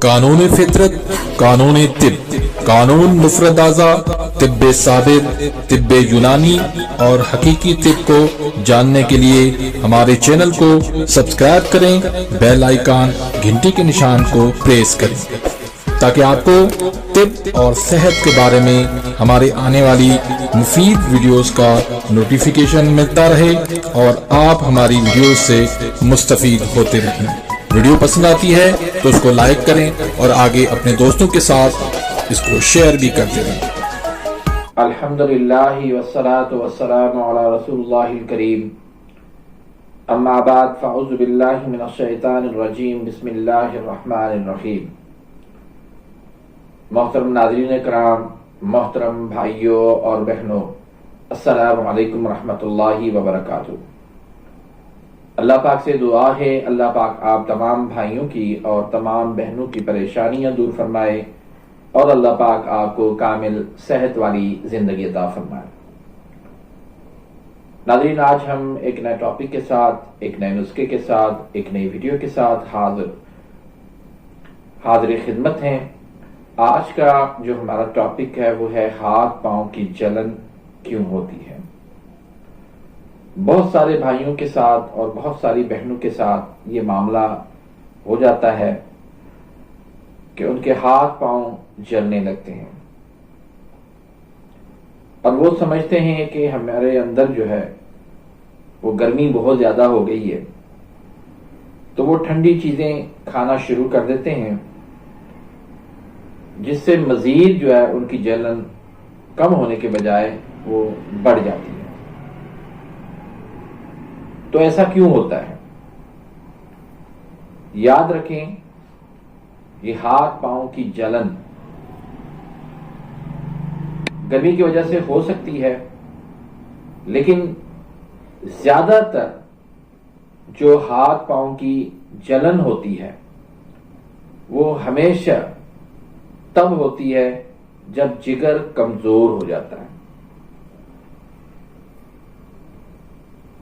कानून फितरत, कानून तिब, कानून मुफरद आज़ा, तिब्ब साबिर, तिब्ब यूनानी और हकीकी तिब को जानने के लिए हमारे चैनल को सब्सक्राइब करें, बेल आइकन घंटी के निशान को प्रेस करें ताकि आपको तिब और सेहत के बारे में हमारे आने वाली मुफीद वीडियोस का नोटिफिकेशन मिलता रहे और आप हमारी वीडियोस से मुस्तफीद होते रहें। वीडियो पसंद आती है तो उसको लाइक करें और आगे अपने दोस्तों के साथ इसको शेयर भी करते रहें। अल्हम्दुलिल्लाहि वस्सलातु वस्सलामु अला रसूलिल्लाहिल करीम, अम्मा बाद फ़अऊज़ु बिल्लाहि मिनश शैतानिर रजीम, बिस्मिल्लाहिर रहमानिर रहीम। मोहतरम नाज़रीन कराम, मोहतरम भाइयों और बहनों, अस्सलामु अलैकुम रहमतुल्लाहि व बरकातुहू। अल्लाह पाक से दुआ है, अल्लाह पाक आप तमाम भाइयों की और तमाम बहनों की परेशानियां दूर फरमाए और अल्लाह पाक आपको कामिल सेहत वाली जिंदगी अता फरमाए। नाज़रीन, आज हम एक नए टॉपिक के साथ, एक नए नुस्खे के साथ, एक नई वीडियो के साथ हाजिर खिदमत हैं। आज का जो हमारा टॉपिक है वो है हाथ पांव की जलन क्यों होती है। बहुत सारे भाइयों के साथ और बहुत सारी बहनों के साथ ये मामला हो जाता है कि उनके हाथ पांव जलने लगते हैं और वो समझते हैं कि हमारे अंदर जो है वो गर्मी बहुत ज्यादा हो गई है, तो वो ठंडी चीजें खाना शुरू कर देते हैं जिससे मजीद जो है उनकी जलन कम होने के बजाय वो बढ़ जाती है। तो ऐसा क्यों होता है? याद रखें, ये हाथ पांव की जलन गर्मी की वजह से हो सकती है, लेकिन ज्यादातर जो हाथ पांव की जलन होती है वो हमेशा तब होती है जब जिगर कमजोर हो जाता है।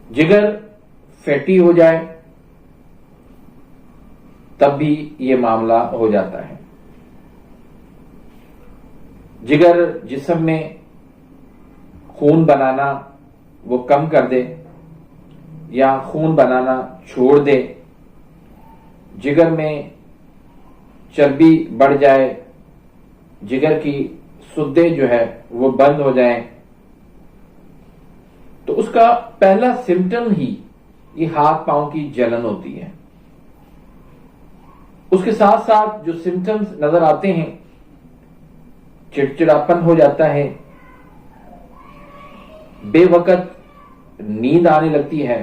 जिगर फैटी हो जाए तब भी ये मामला हो जाता है। जिगर जिस्म में खून बनाना वो कम कर दे या खून बनाना छोड़ दे, जिगर में चर्बी बढ़ जाए, जिगर की सुद्दे जो है वो बंद हो जाएं, तो उसका पहला सिम्टम ही ये हाथ पांव की जलन होती है। उसके साथ साथ जो सिम्टम्स नजर आते हैं, चिड़चिड़ापन हो जाता है, बेवकत नींद आने लगती है,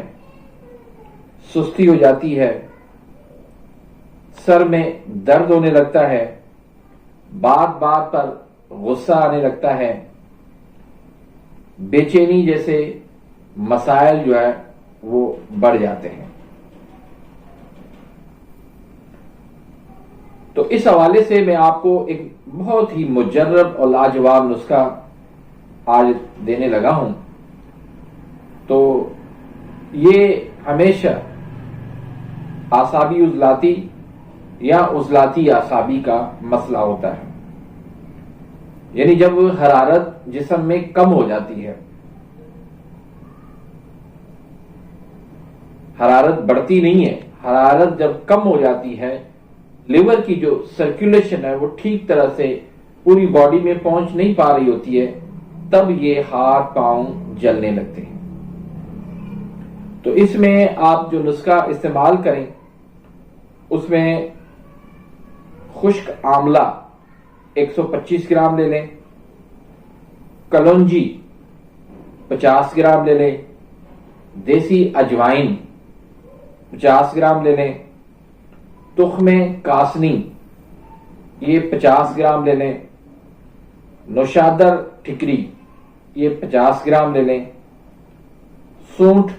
सुस्ती हो जाती है, सर में दर्द होने लगता है, बात बात पर गुस्सा आने लगता है, बेचैनी जैसे मसाइल जो है वो बढ़ जाते हैं। तो इस हवाले से मैं आपको एक बहुत ही मुजर्रब और लाजवाब नुस्खा आज देने लगा हूं। तो ये हमेशा आसाबी उजलाती या उजलाती आसाबी का मसला होता है, यानी जब हरारत जिस्म में कम हो जाती है, हरारत बढ़ती नहीं है, हरारत जब कम हो जाती है, लिवर की जो सर्कुलेशन है वो ठीक तरह से पूरी बॉडी में पहुंच नहीं पा रही होती है, तब ये हाथ पांव जलने लगते हैं। तो इसमें आप जो नुस्खा इस्तेमाल करें उसमें खुश्क आंवला 125 ग्राम ले लें, कलौंजी 50 ग्राम ले लें, देसी अजवाइन 50 ग्राम ले लें, तुख्मे कासनी ये 50 ग्राम ले लें, नौशादर ठिकरी ये 50 ग्राम ले लें, सूंठ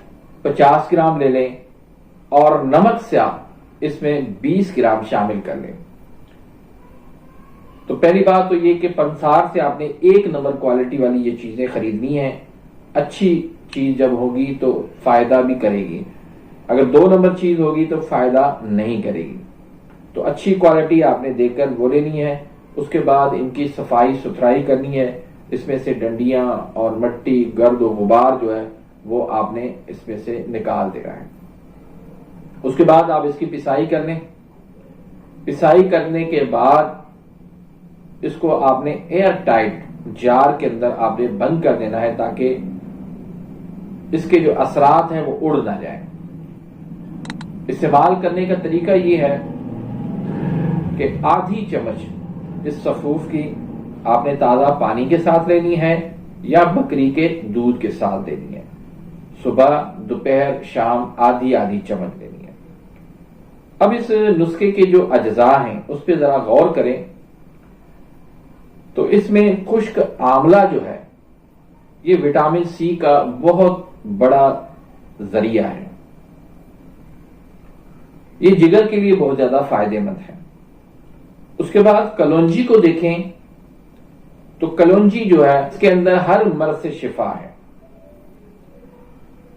50 ग्राम ले लें और नमक स्याह इसमें 20 ग्राम शामिल कर लें। तो पहली बात तो ये कि पंसार से आपने 1 नंबर क्वालिटी वाली ये चीजें खरीदनी है। अच्छी चीज जब होगी तो फायदा भी करेगी, अगर 2 नंबर चीज होगी तो फायदा नहीं करेगी। تو اچھی کوالٹی آپ نے دیکھ کر وہ لینی ہے. اس کے بعد ان کی صفائی ستھرائی کرنی ہے. اس میں سے ڈنڈیاں اور مٹی گرد و غبار جو ہے وہ آپ نے اس میں سے نکال دینا ہے. اس کے بعد آپ اس کی پسائی کر لیں. پسائی کرنے کے بعد اس کو آپ نے ایئر ٹائٹ جار کے اندر آپ نے بند کر دینا ہے تاکہ اس کے جو اثرات ہیں وہ اڑ نہ جائیں. استعمال کرنے کا طریقہ یہ ہے کہ آدھی چمچ اس سفوف کی آپ نے تازہ پانی کے ساتھ لینی ہے یا بکری کے دودھ کے ساتھ لینی ہے. صبح دوپہر شام آدھی آدھی چمچ لینی ہے. اب اس نسخے کے جو اجزاء ہیں اس پہ ذرا غور کریں تو اس میں خشک آملہ جو ہے یہ وٹامن سی کا بہت بڑا ذریعہ ہے. یہ جگر کے لیے بہت زیادہ فائدہ مند ہے. اس کے بعد کلونجی کو دیکھیں تو کلونجی جو ہے اس کے اندر ہر مرض سے شفا ہے.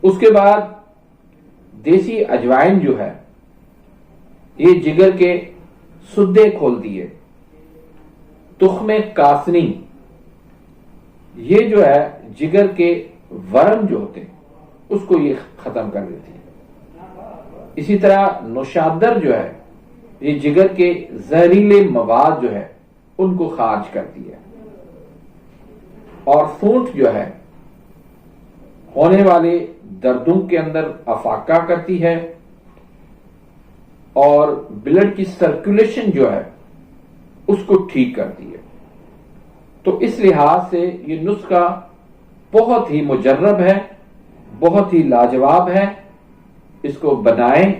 اس کے بعد دیسی اجوائن جو ہے یہ جگر کے سدے کھولتی ہے. تخم کاسنی یہ جو ہے جگر کے ورم جو ہوتے ہیں اس کو یہ ختم کر دیتی ہے. اسی طرح نوشادر جو ہے یہ جگر کے زہریلے مواد جو ہے ان کو خارج کرتی ہے. اور سونٹ جو ہے ہونے والے دردوں کے اندر افاقہ کرتی ہے اور بلڈ کی سرکولیشن جو ہے اس کو ٹھیک کرتی ہے. تو اس لحاظ سے یہ نسخہ بہت ہی مجرب ہے, بہت ہی لاجواب ہے. اس کو بنائیں,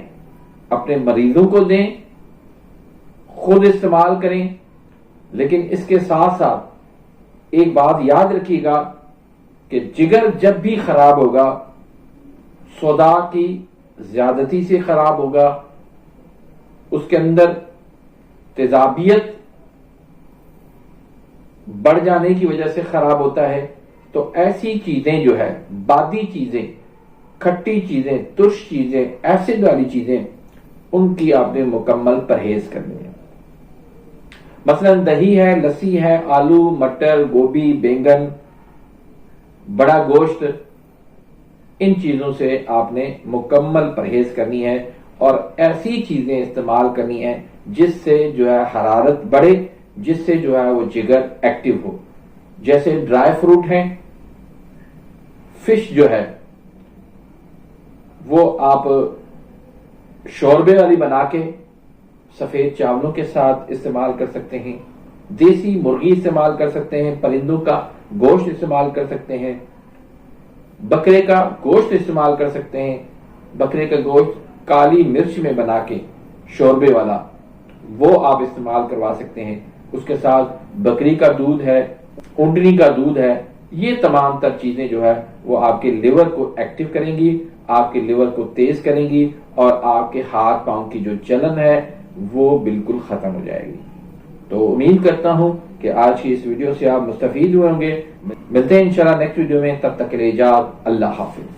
اپنے مریضوں کو دیں, خود استعمال کریں. لیکن اس کے ساتھ ساتھ ایک بات یاد رکھیے گا کہ جگر جب بھی خراب ہوگا سودا کی زیادتی سے خراب ہوگا, اس کے اندر تیزابیت بڑھ جانے کی وجہ سے خراب ہوتا ہے. تو ایسی چیزیں جو ہے بادی چیزیں, کھٹی چیزیں, ترش چیزیں, ایسڈ والی چیزیں, ان کی آپ نے مکمل پرہیز کرنی ہے. مثلا دہی ہے, لسی ہے, آلو, مٹر, گوبھی, بینگن, بڑا گوشت, ان چیزوں سے آپ نے مکمل پرہیز کرنی ہے اور ایسی چیزیں استعمال کرنی ہے جس سے جو ہے حرارت بڑھے, جس سے جو ہے وہ جگر ایکٹیو ہو. جیسے ڈرائی فروٹ ہیں, فش جو ہے وہ آپ شوربے والی بنا کے سفید چاولوں کے ساتھ استعمال کر سکتے ہیں. دیسی مرغی استعمال کر سکتے ہیں, پرندوں کا گوشت استعمال کر سکتے ہیں, بکرے کا گوشت استعمال کر سکتے ہیں. بکرے کا گوشت کالی مرچ میں بنا کے شوربے والا وہ آپ استعمال کروا سکتے ہیں. اس کے ساتھ بکری کا دودھ ہے, اونٹنی کا دودھ ہے. یہ تمام تر چیزیں جو ہے وہ آپ کے لیور کو ایکٹیو کریں گی, آپ کے لیور کو تیز کریں گی اور آپ کے ہاتھ پاؤں کی جو جلن ہے وہ بالکل ختم ہو جائے گی. تو امید کرتا ہوں کہ آج کی اس ویڈیو سے آپ مستفید ہوئے ہوں گے. ملتے ہیں انشاءاللہ نیکسٹ ویڈیو میں, تب تک کے لیے اجازت, اللہ حافظ.